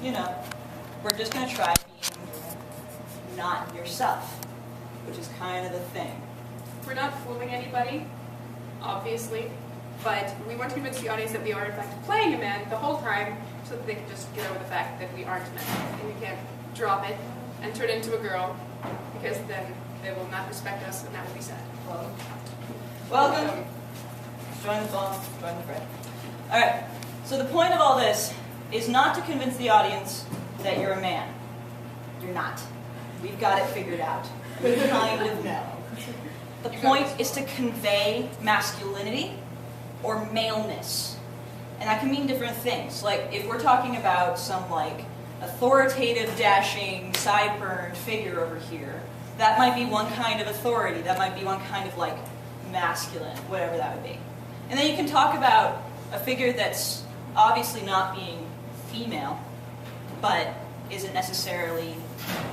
you know, we're just going to try being not yourself, which is kind of the thing. We're not fooling anybody, obviously, but we want to convince the audience that we are in fact playing a man the whole time so that they can just get over the fact that we aren't men. And we can't drop it and turn into a girl, because then they will not respect us and that will be sad. Welcome. Join the phone, join the thread. Alright, so the point of all this is not to convince the audience that you're a man. You're not. We've got it figured out. We kind of know. The point is to convey masculinity or maleness. And that can mean different things. Like, if we're talking about some, like, authoritative, dashing, sideburn figure over here, that might be one kind of authority. That might be one kind of, like, masculine, whatever that would be. And then you can talk about a figure that's obviously not being female, but isn't necessarily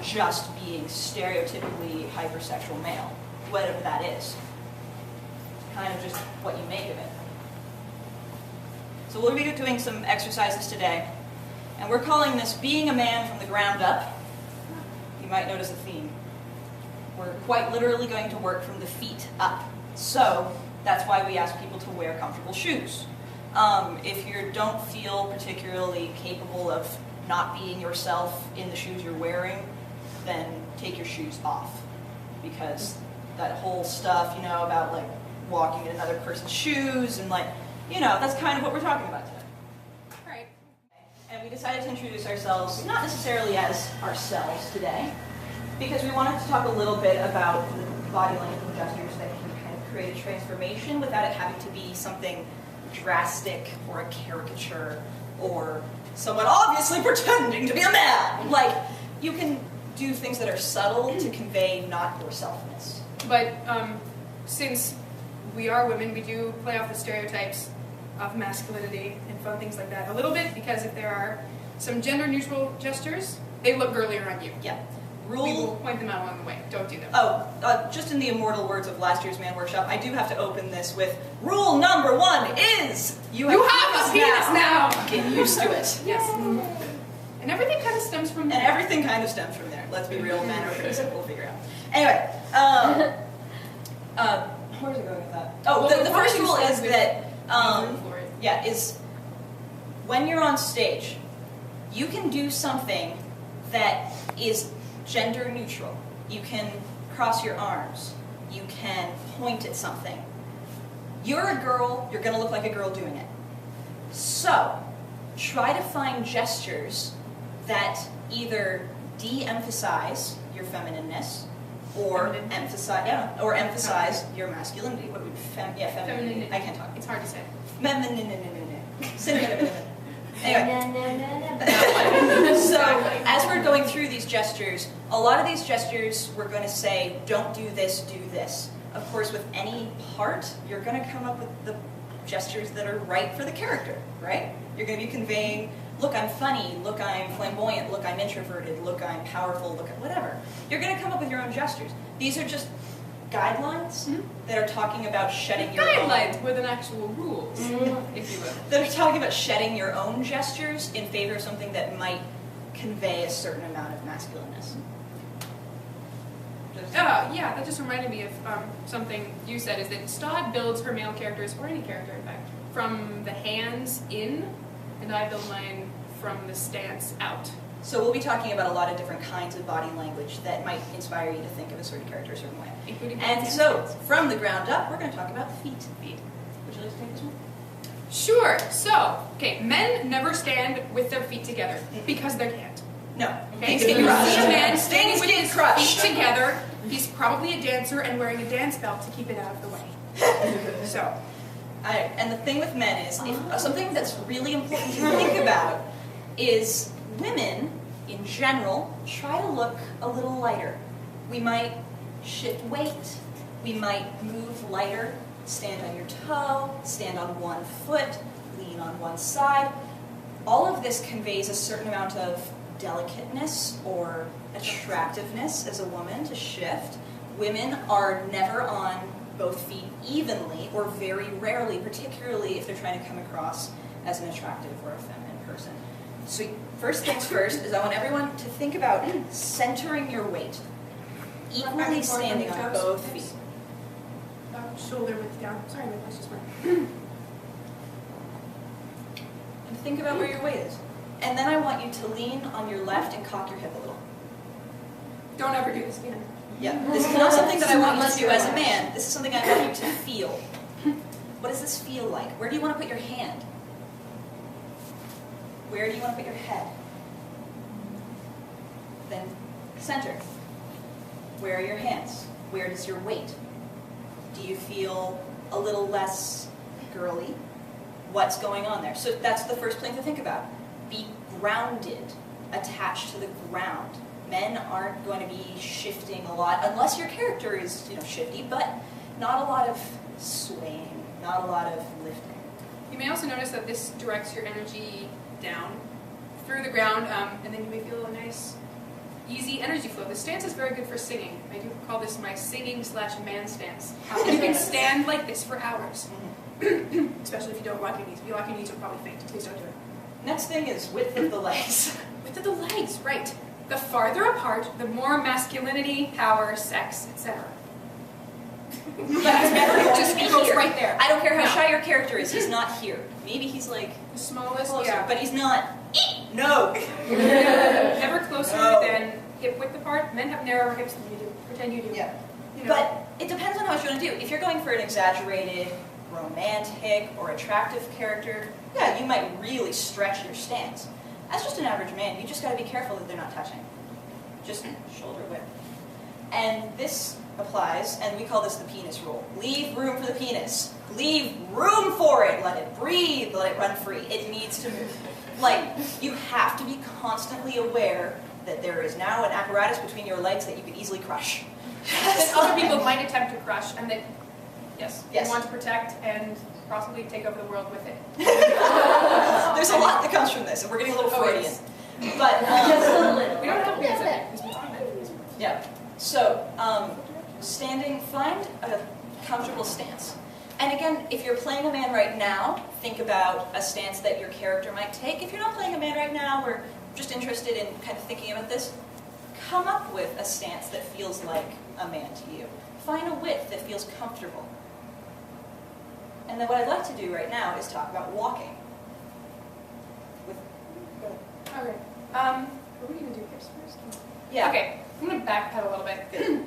just being stereotypically hypersexual male, whatever that is. Kind of just what you make of it. So we'll be doing some exercises today, and we're calling this Being a Man from the Ground Up. You might notice a theme. We're quite literally going to work from the feet up. So that's why we ask people to wear comfortable shoes. If you don't feel particularly capable of not being yourself in the shoes you're wearing, then take your shoes off. Because that whole stuff, you know, about like walking in another person's shoes and like, you know, that's kind of what we're talking about today. Right. And we decided to introduce ourselves, not necessarily as ourselves today, because we wanted to talk a little bit about the body language and gestures that can kind of create a transformation without it having to be something drastic or a caricature or someone obviously pretending to be a man. Like, you can do things that are subtle to convey not yourselfness. But since we are women, we do play off the stereotypes of masculinity and fun things like that a little bit, because if there are some gender-neutral gestures, they look girlier on you. Yeah. We will point them out along the way. Don't do them. Oh, just in the immortal words of last year's Man Workshop, I do have to open this with rule number 1 is you have a penis now. Get used to it. Yes. And everything kind of stems from there. And everything kind of stems from there. Let's be real, men are pretty simple to figure out. Anyway, where was I going with that? Oh, Well, the first rule is that, yeah, is when you're on stage, you can do something that is gender neutral. You can cross your arms. You can point at something. You're a girl, you're going to look like a girl doing it. So, try to find gestures that either de-emphasize your feminineness or emphasize your masculinity. What would femininity? I can't talk. It's hard to say. Anyway, so as we're going through these gestures, a lot of these gestures we're going to say, don't do this, do this. Of course, with any part, you're going to come up with the gestures that are right for the character, right? You're going to be conveying, look, I'm funny, look, I'm flamboyant, look, I'm introverted, look, I'm powerful, look, whatever. You're going to come up with your own gestures. These are just guidelines that are talking about shedding your own... Guidelines with an actual rules, if you will. That are talking about shedding your own gestures in favor of something that might convey a certain amount of masculineness. Yeah, that just reminded me of something you said, is that Todd builds her male characters, or any character in fact, from the hands in, and I build mine from the stance out. So we'll be talking about a lot of different kinds of body language that might inspire you to think of a certain character a certain way. Including and so, from the ground up, we're going to talk about feet. Would you like to take this one? Sure. So, okay, men never stand with their feet together because they can't. No. Okay, Things so you crushed. see a man standing with his crushed. feet together. He's probably a dancer and wearing a dance belt to keep it out of the way. So, and the thing with men is, something that's really important to think about is women, in general, try to look a little lighter. We might shift weight. We might move lighter, stand on your toe, stand on one foot, lean on one side. All of this conveys a certain amount of delicateness or attractiveness as a woman to shift. Women are never on both feet evenly, or very rarely, particularly if they're trying to come across as an attractive or a feminine person. So first things first is I want everyone to think about centering your weight. Equally standing on both feet. Shoulder width down. Sorry, my voice just went. And think about where your weight is. And then I want you to lean on your left and cock your hip a little. Don't ever do this again. Yeah, this is not something that I want you to do as a man. This is something I want you to feel. What does this feel like? Where do you want to put your hand? Where do you want to put your head? Then center. Where are your hands? Where does your weight? Do you feel a little less girly? What's going on there? So that's the first thing to think about. Be grounded, attached to the ground. Men aren't going to be shifting a lot, unless your character is, shifty, but not a lot of swaying, not a lot of lifting. You may also notice that this directs your energy down through the ground, and then you may feel a nice, easy energy flow. The stance is very good for singing. I do call this my singing/man stance. You can stand like this for hours, especially if you don't walk your knees. If you walk your knees, you'll probably faint. Please don't do it. Next thing is width of the legs. Width of the legs, right. The farther apart, the more masculinity, power, sex, etc. It goes right there. I don't care how shy your character is, he's not here. Maybe he's like the smallest, closer, but he's not. No. Never closer than hip width apart. Men have narrower hips than you do. Pretend you do. Yeah. But it depends on how much you want to do. If you're going for an exaggerated, romantic, or attractive character, yeah, you might really stretch your stance. As just an average man, you just got to be careful that they're not touching. Just shoulder width. And this applies, and we call this the penis rule. Leave room for the penis. Leave room for it. Let it breathe. Let it run free. It needs to move. You have to be constantly aware that there is now an apparatus between your legs that you could easily crush. That other people might attempt to crush, and that, yes, Yes. you want to protect and possibly take over the world with it. There's a lot that comes from this, and we're getting a little Freudian. Yes. But We don't have to use it. yeah. So standing, find a comfortable stance. And again, if you're playing a man right now, think about a stance that your character might take. If you're not playing a man right now, we're just interested in kind of thinking about this. Come up with a stance that feels like a man to you. Find a width that feels comfortable. And then what I'd like to do right now is talk about walking. Okay. Are we going to do hips first? Yeah. Okay. I'm going to backpedal a little bit.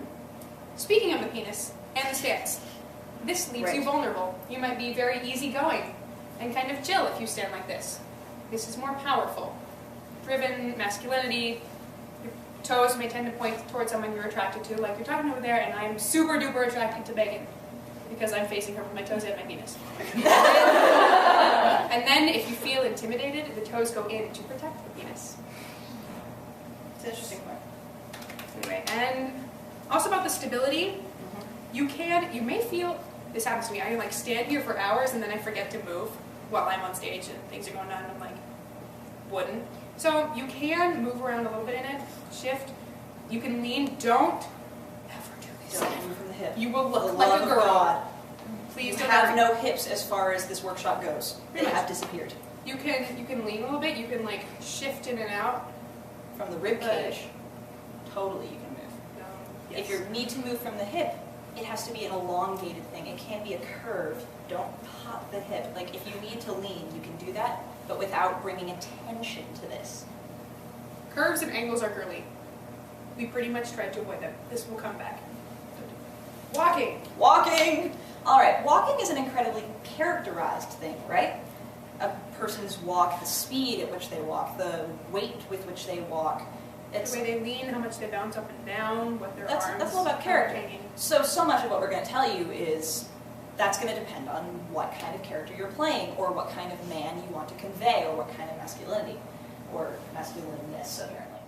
Speaking of the penis and the stance, this leaves you vulnerable. You might be very easygoing and kind of chill if you stand like this. This is more powerful. Driven, masculinity. Your toes may tend to point towards someone you're attracted to, like you're talking over there, and I'm super duper attracted to Megan because I'm facing her with my toes and my penis. And then if you feel intimidated, the toes go in to protect the penis. It's an interesting point. Anyway, and also about the stability, you may feel, this happens to me, I can stand here for hours and then I forget to move while I'm on stage and things are going on and I'm wooden. So you can move around a little bit in it, shift, you can lean, don't ever do this. Don't move from the hip. You will look For the like love a of girl. God. Please You don't have ever. no hips as far as this workshop goes. They have disappeared. You can lean a little bit, you can shift in and out. From the rib cage, totally you can move. Yes. If you need to move from the hip, it has to be an elongated thing. It can't be a curve. Don't pop the hip. If you need to lean, you can do that, but without bringing attention to this. Curves and angles are girly. We pretty much tried to avoid them. This will come back. Walking. Walking! All right, walking is an incredibly characterized thing, right? A person's walk, the speed at which they walk, the weight with which they walk. The way they lean, how much they bounce up and down, what their arms That's all about character. are hanging. So much of what we're going to tell you is that's going to depend on what kind of character you're playing, or what kind of man you want to convey, or what kind of masculinity, or masculineness, apparently.